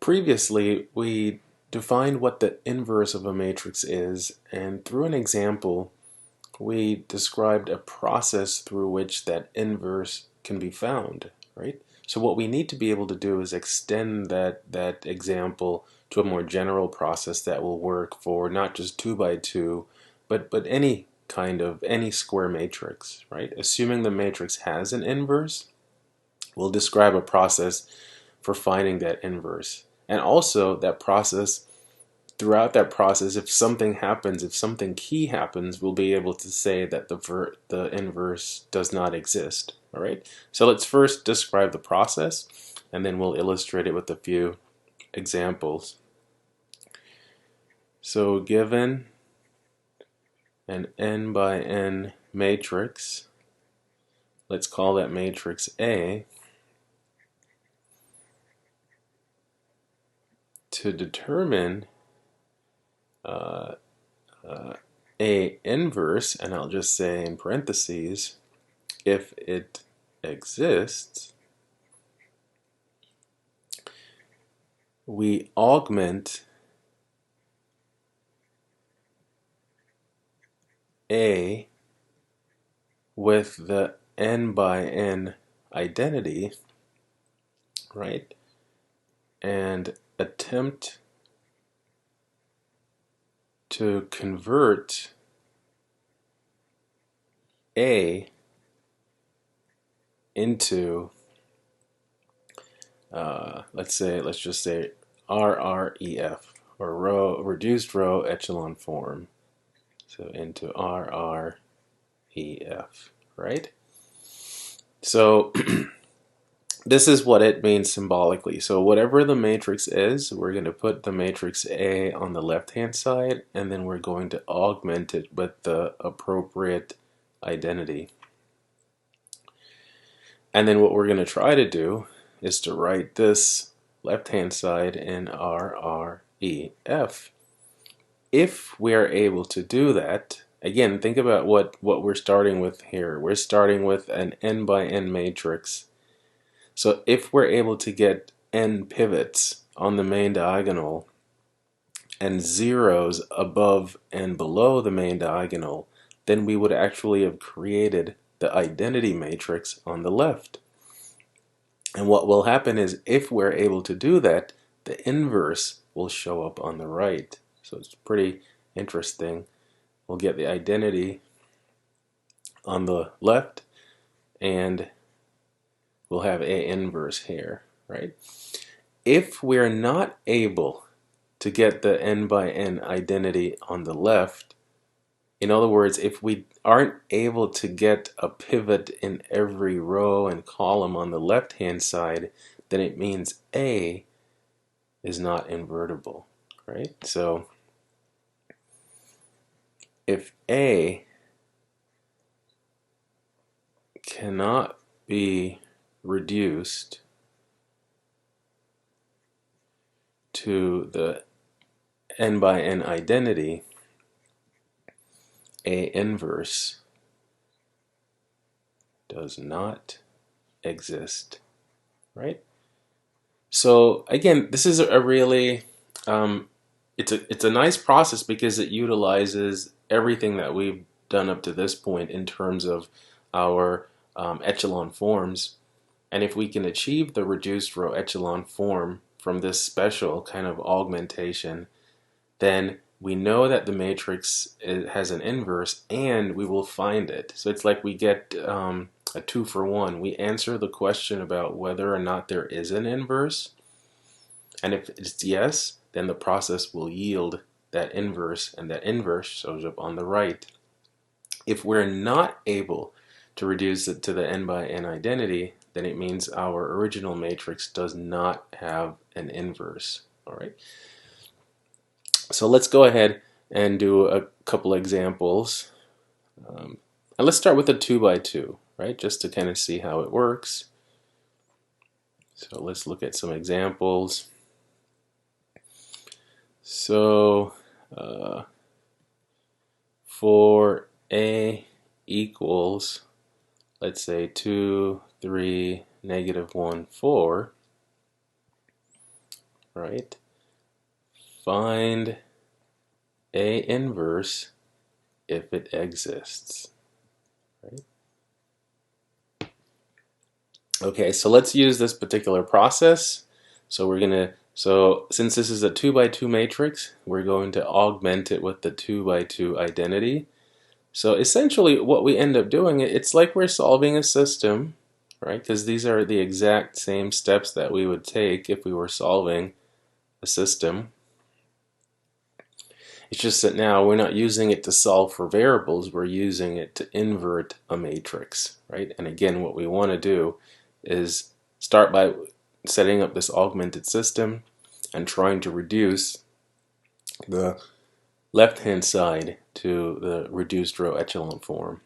Previously, we defined what the inverse of a matrix is, and through an example, we described a process through which that inverse can be found, right? So what we need to be able to do is extend that example to a more general process that will work for not just 2 by 2, but any square matrix, right? Assuming the matrix has an inverse, we'll describe a process for finding that inverse. And also that process, throughout that process, if something happens, if something key happens, we'll be able to say that the inverse does not exist. All right. So let's first describe the process, and then we'll illustrate it with a few examples. So given an n by n matrix, let's call that matrix A. To determine A inverse, and I'll just say in parentheses, if it exists, we augment A with the n by n identity, right? And attempt to convert A into let's just say RREF, or reduced row echelon form. So into RREF, right? So this is what it means symbolically. So whatever the matrix is, we're going to put the matrix A on the left-hand side, and then we're going to augment it with the appropriate identity. And then what we're going to try to do is to write this left-hand side in RREF. If we are able to do that, again, think about what we're starting with here. We're starting with an n by n matrix. So if we're able to get n pivots on the main diagonal and zeros above and below the main diagonal, then we would actually have created the identity matrix on the left. And what will happen is, if we're able to do that, the inverse will show up on the right. So it's pretty interesting. We'll get the identity on the left, and we'll have A inverse here, right? If we're not able to get the n by n identity on the left, in other words, if we aren't able to get a pivot in every row and column on the left-hand side, then it means A is not invertible, right? So if A cannot be reduced to the n by n identity, A inverse does not exist, right? So again, this is a really it's a nice process because it utilizes everything that we've done up to this point in terms of our echelon forms. And if we can achieve the reduced row echelon form from this special kind of augmentation, then we know that the matrix has an inverse, and we will find it. So it's like we get a 2-for-1. We answer the question about whether or not there is an inverse, and if it's yes, then the process will yield that inverse, and that inverse shows up on the right. If we're not able to reduce it to the n by n identity, then it means our original matrix does not have an inverse. All right. So let's go ahead and do a couple examples. And let's start with a 2 by 2, right? Just to kind of see how it works. So let's look at some examples. So for A equals, let's say 2, 3, -1, 4, right? Find A inverse if it exists, right? Okay, so let's use this particular process. So since this is a 2 by 2 matrix, we're going to augment it with the 2 by 2 identity. So essentially what we end up doing, it's like we're solving a system, right? Because these are the exact same steps that we would take if we were solving a system. It's just that now we're not using it to solve for variables, we're using it to invert a matrix, right? And again, what we want to do is start by setting up this augmented system and trying to reduce the left-hand side to the reduced row echelon form.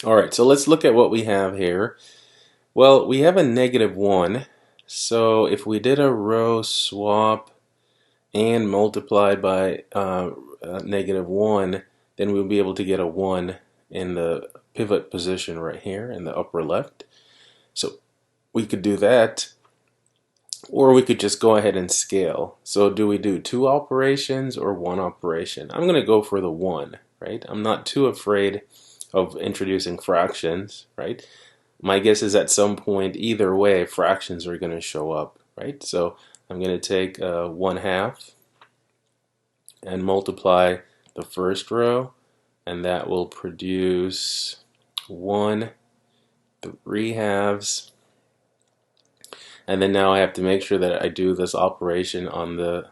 Alright, so let's look at what we have here. Well, we have a -1, so if we did a row swap and multiplied by -1, then we'll be able to get a 1 in the pivot position right here in the upper left. So we could do that, or we could just go ahead and scale. So do we do 2 operations or 1 operation? I'm going to go for the 1, right? I'm not too afraid of introducing fractions, right? My guess is at some point, either way, fractions are going to show up, right? So I'm going to take 1/2 and multiply the first row, and that will produce 1 3/2. And then now I have to make sure that I do this operation on the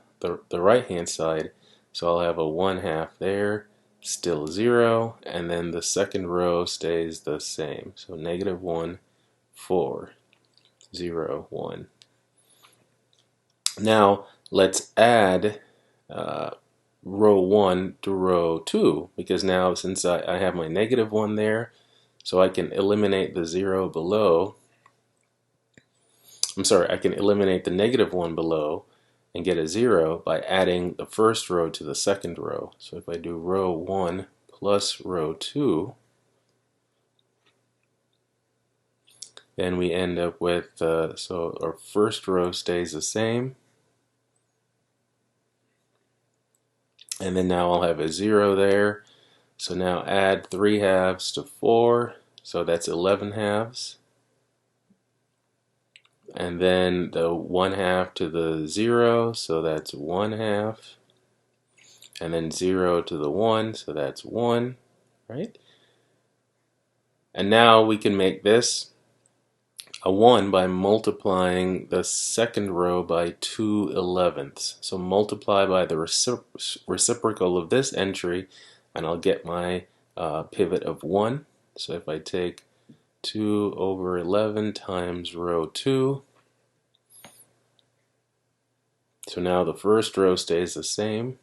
right hand side. So I'll have a 1/2 there, still 0, and then the second row stays the same. So -1 4 0 1. Now let's add row 1 to row 2, because now since I have my -1 there, so I can eliminate the 0 below. I'm sorry, I can eliminate the -1 below and get a 0 by adding the first row to the second row. So if I do row 1 plus row 2, then we end up with, so our first row stays the same. And then now I'll have a 0 there. So now add 3/2 to 4, so that's 11/2. And then the 1/2 to the 0, so that's 1/2. And then 0 to the 1, so that's 1, right? And now we can make this a 1 by multiplying the second row by 2/11. So multiply by the reciprocal of this entry, and I'll get my pivot of 1. So if I take 2/11 times row 2, so now the first row stays the same.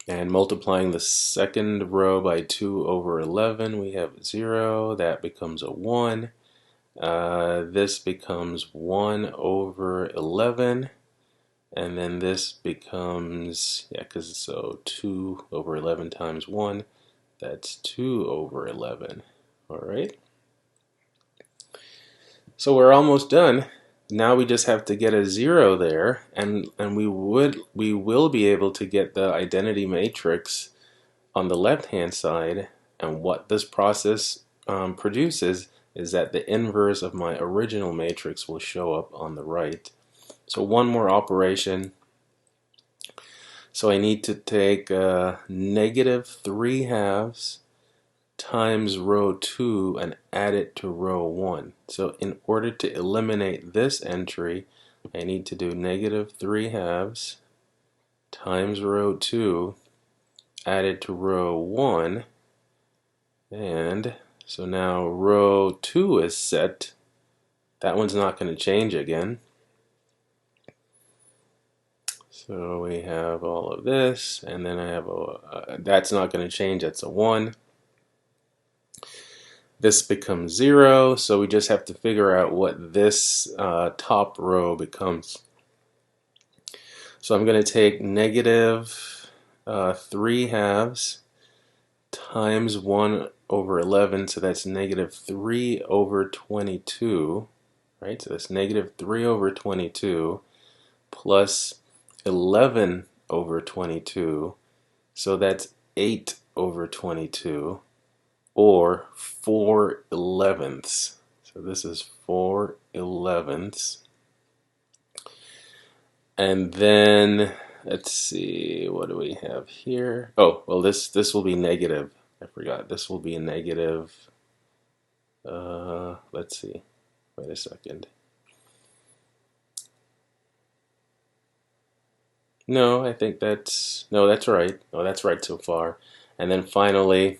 And multiplying the second row by 2/11, we have 0. That becomes a 1. This becomes 1/11. And then this becomes, yeah, because so 2/11 times 1, that's 2/11. Alright. So we're almost done. Now we just have to get a 0 there, and we will be able to get the identity matrix on the left hand side. And what this process produces is that the inverse of my original matrix will show up on the right. So one more operation. So I need to take -3/2 times row 2 and add it to row 1. So in order to eliminate this entry, I need to do -3/2 times row 2 added to row 1. And so now row 2 is set. That one's not going to change again. So we have all of this, and then I have that's not going to change, that's a 1. This becomes 0, so we just have to figure out what this top row becomes. So I'm going to take -3/2 times 1/11, so that's -3/22. right? So that's negative 3 over 22 plus 11 over 22. So that's 8 over 22, or 4/11ths. So this is 4/11ths. And then let's see, what do we have here? Oh, well, this will be negative. I forgot. This will be a negative. Let's see. Wait a second. No, I think that's no, that's right. No, that's right so far. And then finally,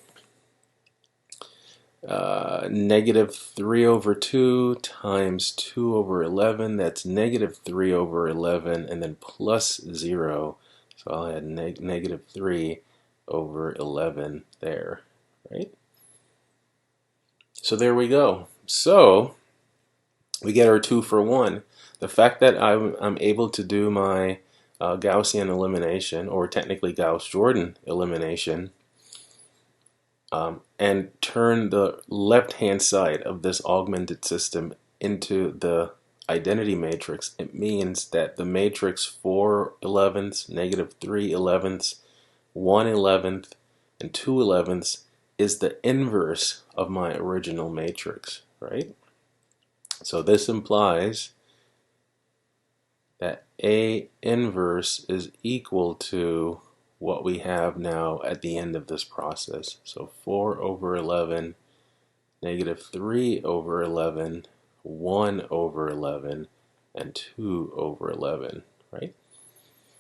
negative 3 over 2 times 2 over 11. That's negative 3 over 11, and then plus 0. So I'll add negative 3 over 11 there, right? So there we go. So we get our 2 for 1. The fact that I'm able to do my Gaussian elimination, or technically Gauss-Jordan elimination, and turn the left-hand side of this augmented system into the identity matrix, it means that the matrix 4/11ths, negative 3/11ths, 1/11th, and 2/11ths is the inverse of my original matrix, right? So this implies that A inverse is equal to what we have now at the end of this process. So 4 over 11, negative 3 over 11, 1 over 11, and 2 over 11, right?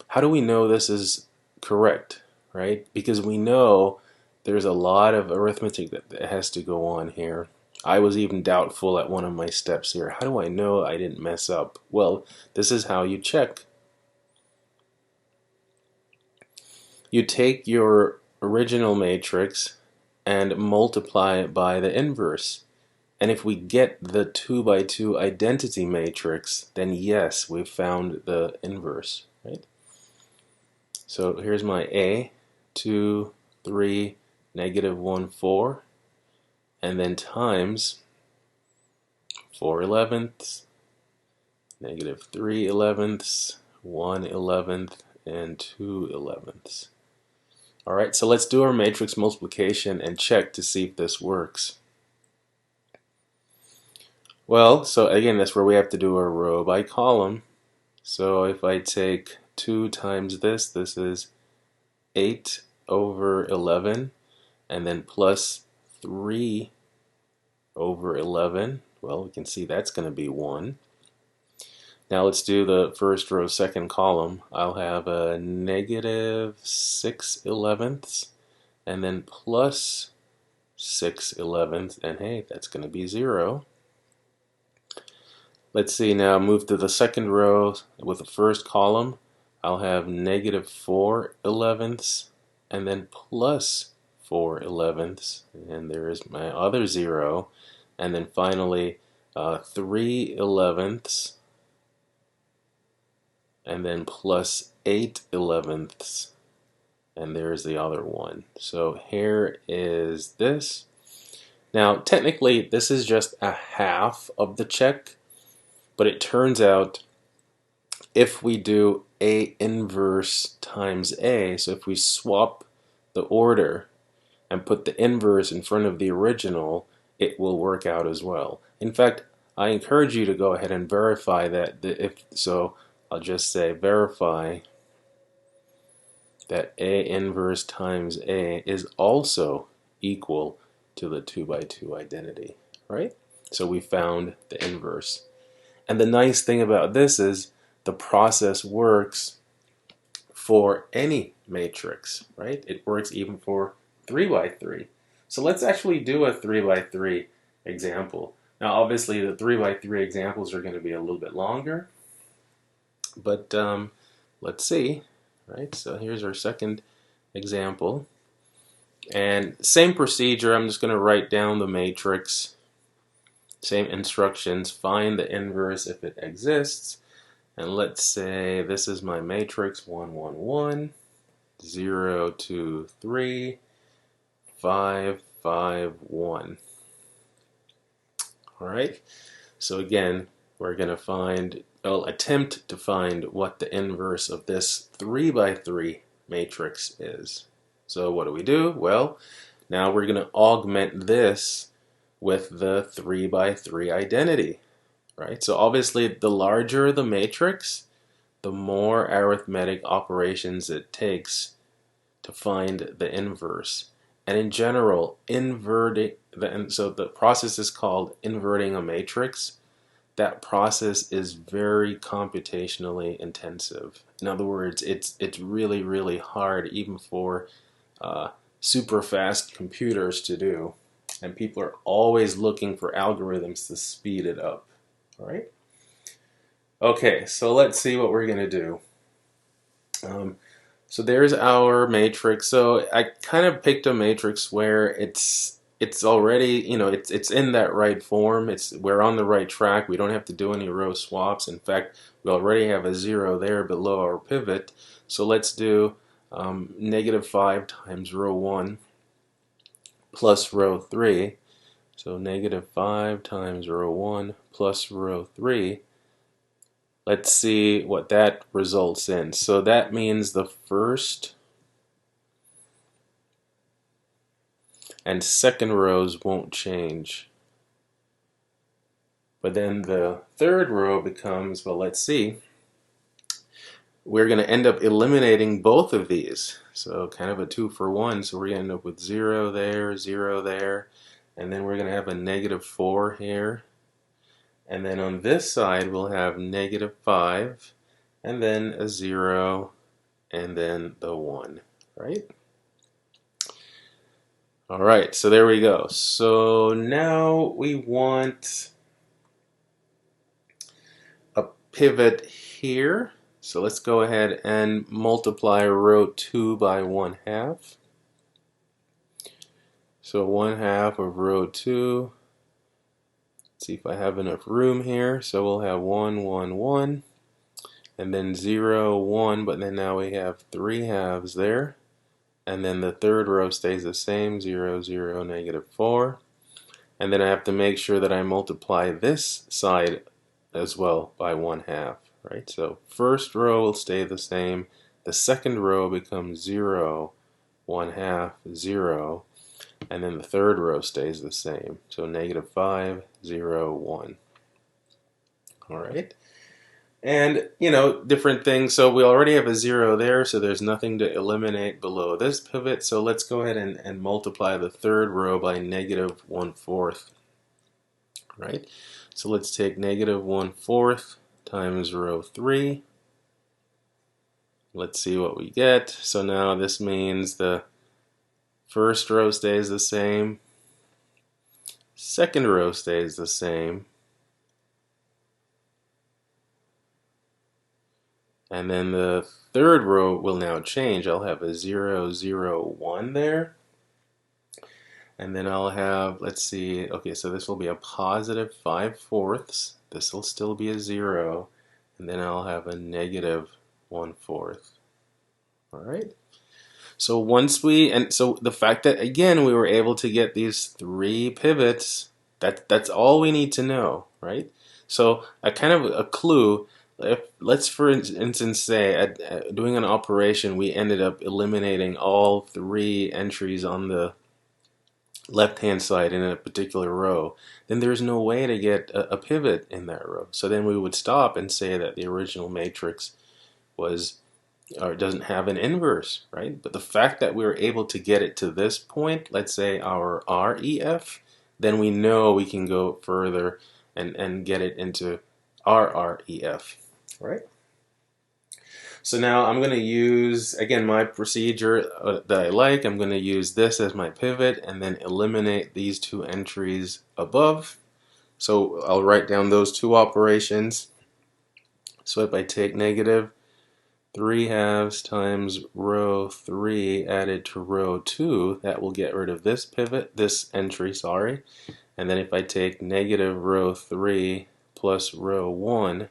How do we know this is correct, right? Because we know there's a lot of arithmetic that has to go on here. I was even doubtful at one of my steps here. How do I know I didn't mess up? Well, this is how you check. You take your original matrix and multiply it by the inverse. And if we get the 2 by 2 identity matrix, then yes, we've found the inverse, right? So here's my A, 2, 3, negative 1, 4, and then times 4/11ths, negative 3/11ths, 1/11th, and 2/11ths. All right, so let's do our matrix multiplication and check to see if this works. Well, so again, that's where we have to do our row by column. So if I take 2 times this is 8 over 11, and then plus 3 over 11. Well, we can see that's going to be 1. Now let's do the first row, second column. I'll have a negative 6/11ths, and then plus 6/11ths, and hey, that's going to be 0. Let's see, now move to the second row with the first column. I'll have negative 4/11ths, and then plus 4/11ths, and there is my other 0. And then finally 3/11ths, and then plus 8/11ths, and there's the other 1. So here is this. Now technically this is just a half of the check, but it turns out if we do A inverse times A, so if we swap the order and put the inverse in front of the original, it will work out as well. In fact, I encourage you to go ahead and verify that. If so, I'll just say verify that A inverse times A is also equal to the 2 by 2 identity, right? So we found the inverse. And the nice thing about this is the process works for any matrix, right? It works even for 3 by 3. So let's actually do a 3 by 3 example. Now obviously the 3 by 3 examples are going to be a little bit longer, but let's see, right? So here's our second example. And same procedure, I'm just going to write down the matrix, same instructions, find the inverse if it exists. And let's say this is my matrix 1, 1, 1, 0, 2, 3, 5, 5, 1. All right. So again, we're going to find, well, attempt to find what the inverse of this 3 by 3 matrix is. So what do? Well, now we're going to augment this with the 3 by 3 identity, right? So obviously the larger the matrix, the more arithmetic operations it takes to find the inverse. And in general, so the process is called inverting a matrix. That process is very computationally intensive. In other words, it's really, really hard even for super fast computers to do. And people are always looking for algorithms to speed it up. All right? Okay, so let's see what we're going to do. So there's our matrix. So I kind of picked a matrix where it's already, it's in that right form. We're on the right track. We don't have to do any row swaps. In fact, we already have a 0 there below our pivot. So let's do -5 times row 1 plus row 3. So -5 times row 1 plus row 3. Let's see what that results in. So that means the first and second rows won't change. But then the third row becomes, well, let's see, we're going to end up eliminating both of these. So kind of a 2 for 1. So we're going to end up with 0 there, 0 there, and then we're going to have a -4 here. And then on this side we'll have -5, and then a 0, and then the 1, right? All right, so there we go. So now we want a pivot here. So let's go ahead and multiply row 2 by 1/2. So 1/2 of row 2. Let's see if I have enough room here. So we'll have 1, 1, 1, and then 0, 1, but then now we have 3 halves there. And then the third row stays the same, 0, 0, -4. And then I have to make sure that I multiply this side as well by 1/2, right? So first row will stay the same. The second row becomes 0, 1/2, 0. And then the third row stays the same. So -5, 0, 1. All right. And, different things. So we already have a 0 there, so there's nothing to eliminate below this pivot. So let's go ahead and multiply the third row by -1/4. Right? So let's take -1/4 times row 3. Let's see what we get. So now this means the first row stays the same. Second row stays the same. And then the third row will now change. I'll have a 0, 0, 1 there. And then I'll have, let's see, okay, so this will be a +5/4. This will still be a 0. And then I'll have a -1/4. All right. So so the fact that, again, we were able to get these 3 pivots, that's all we need to know, right? So a kind of a clue. Let's for instance say doing an operation we ended up eliminating all 3 entries on the left hand side in a particular row, then there's no way to get a pivot in that row. So then we would stop and say that the original matrix doesn't have an inverse, right? But the fact that we were able to get it to this point, let's say our REF, then we know we can go further and get it into RREF. Right? So now I'm going to use, again, my procedure that I like. I'm going to use this as my pivot and then eliminate these 2 entries above. So I'll write down those 2 operations. So if I take -3/2 times row 3 added to row 2, that will get rid of this pivot, this entry, sorry. And then if I take -row 3 plus row 1,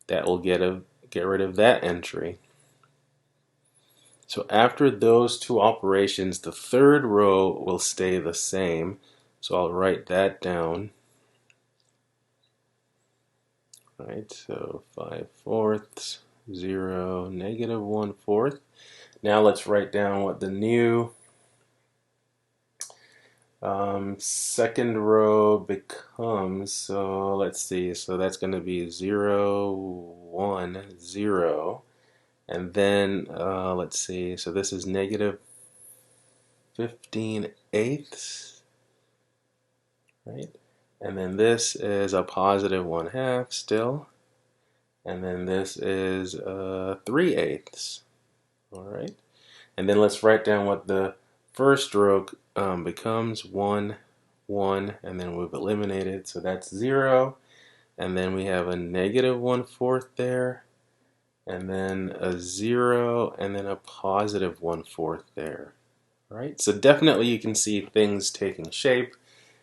that will get rid of that entry. So after those 2 operations, the third row will stay the same. So I'll write that down. right? So 5/4, 0, negative 1/4. Now let's write down what the new second row becomes. So let's see, so that's going to be 0, 1, 0. And then let's see, so this is negative 15/8, right? And then this is a positive 1/2 still. And then this is 3/8. All right. And then let's write down what the first row becomes. 1, 1, and then we've eliminated, so that's 0. And then we have a negative 1/4 there, and then a 0, and then a positive 1/4 there. All right. So definitely you can see things taking shape.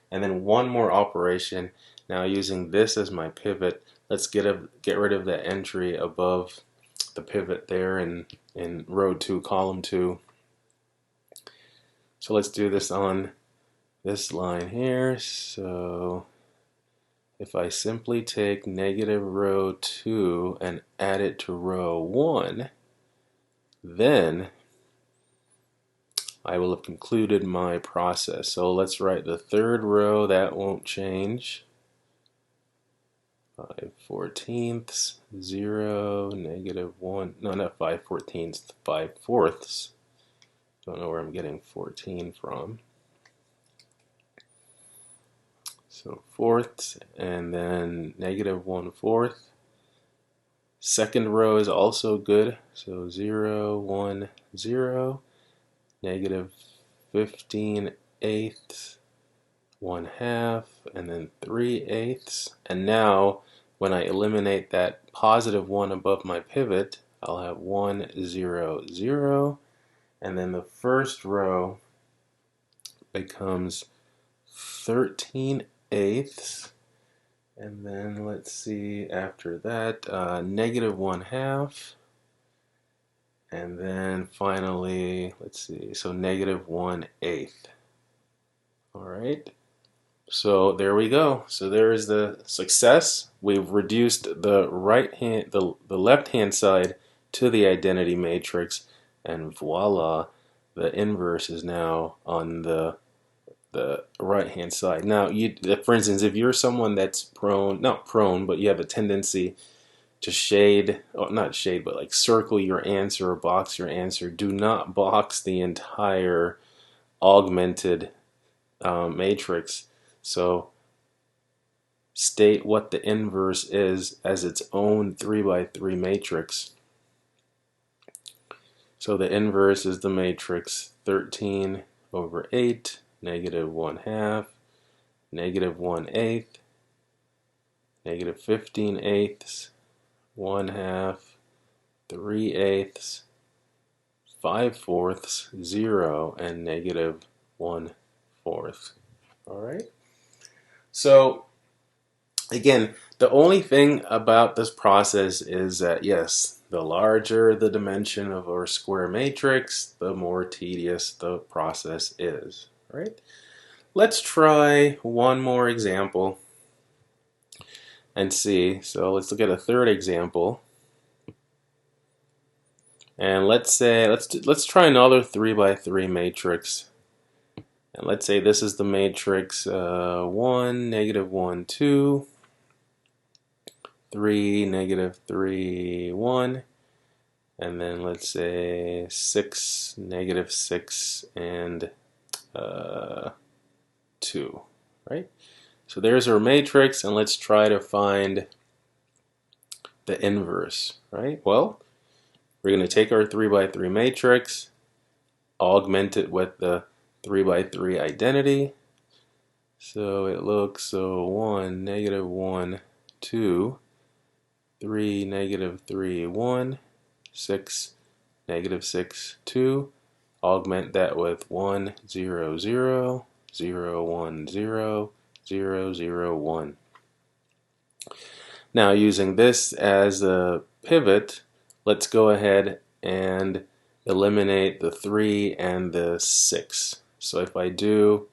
And then one more operation. Now using this as my pivot, let's get rid of that entry above the pivot there in row 2, column 2. So let's do this on this line here. So if I simply take negative row 2 and add it to row 1, then I will have concluded my process. So let's write the third row. That won't change. 5/14, 0, negative 1. No, not 5/14, 5/4. Don't know where I'm getting 14 from. So fourths, and then negative 1/4. Second row is also good. So 0, 1, 0. Negative 15/8, 1/2, and then 3/8. And now, when I eliminate that positive 1 above my pivot, I'll have 1, 0, 0. And then the first row becomes 13/8. And then let's see, after that, negative 1/2. And then finally, let's see, so negative 1/8. All right. So there we go. So there is the success. We've reduced the left hand side to the identity matrix, and voila, the inverse is now on the right hand side. Now, for instance, if you're someone that's not prone, but you have a tendency to shade, or not shade, but like circle your answer or box your answer, do not box the entire augmented matrix. So state what the inverse is as its own 3x3 matrix. So the inverse is the matrix 13/8, negative 1/2, negative 1/8, negative 15/8, 1/2, 3/8, 5/4, 0, and negative 1/4. All right. So again, the only thing about this process is that, yes, the larger the dimension of our square matrix, the more tedious the process is. All right. Let's try one more example and see. So let's look at a third example. And let's say, let's try another 3x3 matrix. And let's say this is the matrix 1, negative 1, 2, 3, negative 3, 1, and then let's say 6, negative 6, and 2, right? So there's our matrix, and let's try to find the inverse, right? Well, we're going to take our 3x3 matrix, augment it with the 3x3 identity. So it looks 1, negative 1, 2, 3, negative 3, 1, 6, negative 6, 2. Augment that with 1, 0, 0, 0, 1, 0, 0, 0, 1. Now, using this as a pivot, let's go ahead and eliminate the 3 and the 6. So if I do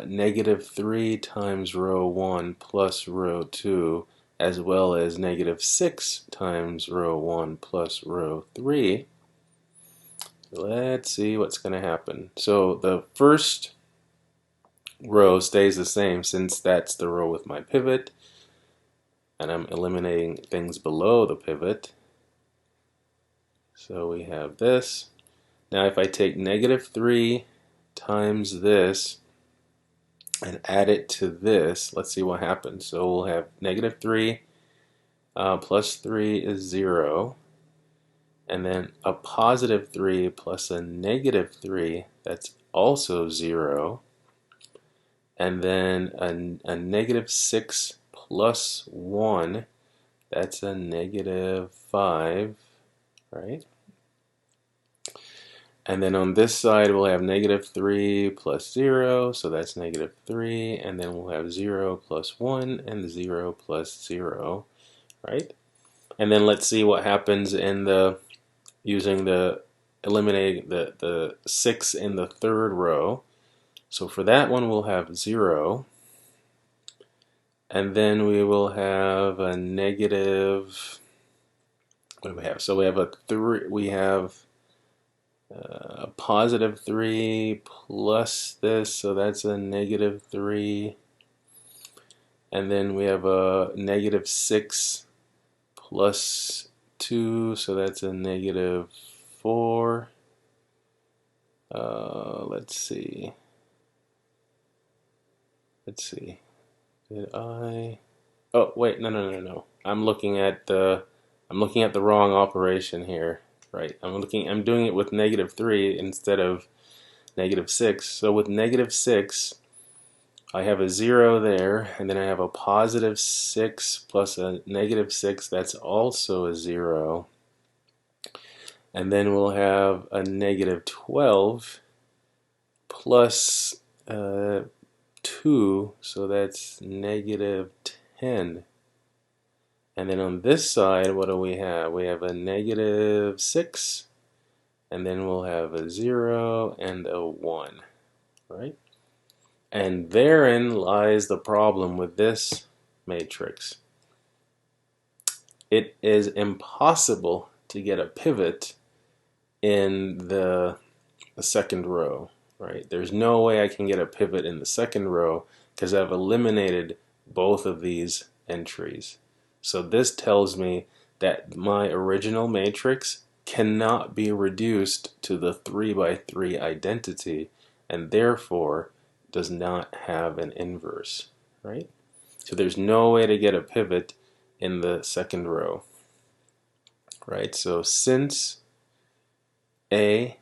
negative 3 times row 1 plus row 2, as well as negative 6 times row 1 plus row 3, let's see what's going to happen. So the first row stays the same since that's the row with my pivot, and I'm eliminating things below the pivot. So we have this. Now if I take negative 3 times this and add it to this, let's see what happens. So we'll have negative 3 plus 3 is 0, and then a positive 3 plus a negative 3, that's also 0, and then a negative 6 plus 1, that's a negative 5, right? And then on this side we'll have negative 3 plus 0, so that's negative 3, and then we'll have 0 plus 1 and 0 plus 0, right? And then let's see what happens in the using the eliminating the 6 in the third row. So for that one we'll have 0, and then we will have a negative, what do we have? So we have a 3, we have a positive 3 plus this, so that's a negative 3, and then we have a negative 6 plus 2, so that's a negative 4. Let's see. Did I? Oh wait, no. I'm looking at the wrong operation here. Right. I'm doing it with negative 3 instead of negative 6. So with negative 6, I have a 0 there, and then I have a positive 6 plus a negative 6, that's also a 0. And then we'll have a negative 12 plus 2, so that's negative 10. And then on this side, what do we have? We have a negative 6, and then we'll have a 0 and a 1, right? And therein lies the problem with this matrix. It is impossible to get a pivot in the second row, right? There's no way I can get a pivot in the second row because I've eliminated both of these entries. So this tells me that my original matrix cannot be reduced to the 3 by 3 identity, and therefore does not have an inverse, right? So there's no way to get a pivot in the second row, right? So since A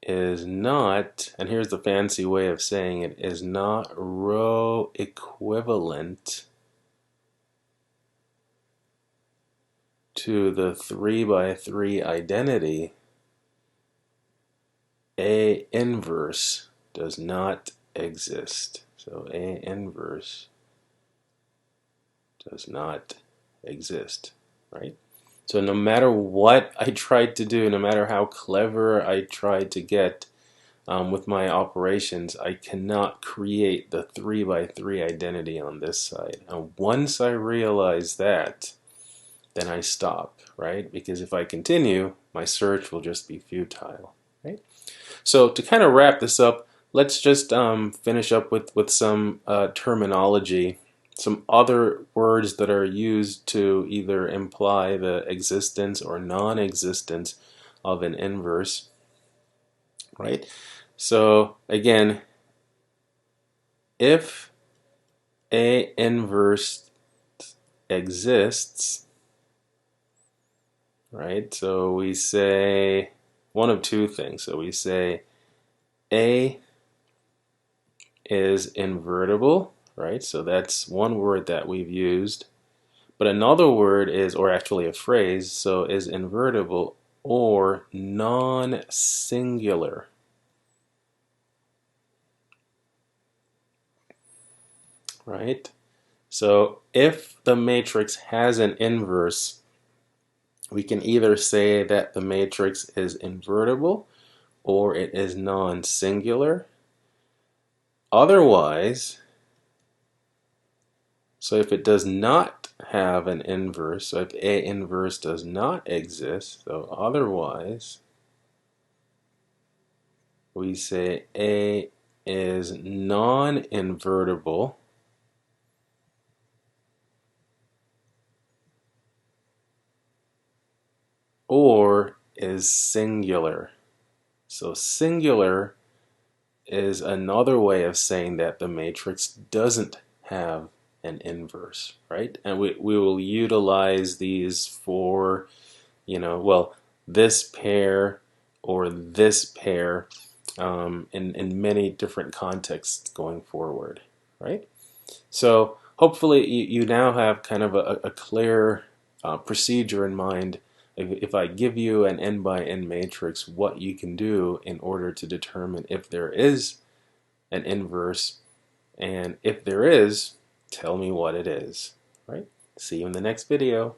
is not, and here's the fancy way of saying it, is not row equivalent to the 3 by 3 identity, A inverse does not exist. So A inverse does not exist, right? So no matter what I tried to do, no matter how clever I tried to get with my operations, I cannot create the 3 by 3 identity on this side. And once I realize that, then I stop, right? Because if I continue, my search will just be futile, right? So to kind of wrap this up, let's just finish up with some terminology, some other words that are used to either imply the existence or non-existence of an inverse, right? So again, if A inverse exists, right? So we say one of two things. So we say A is invertible, right? So that's one word that we've used. But another word is, or actually a phrase, so is invertible or non-singular. Right? So if the matrix has an inverse, we can either say that the matrix is invertible or it is non-singular. Otherwise, So if it does not have an inverse, so if A inverse does not exist, so otherwise, we say A is non-invertible or is singular. So singular is another way of saying that the matrix doesn't have an inverse, right? And we will utilize these for, well, this pair or this pair in many different contexts going forward, right? So hopefully you now have kind of a clear procedure in mind. If I give you an n by n matrix, what you can do in order to determine if there is an inverse, and if there is, tell me what it is, right? See you in the next video.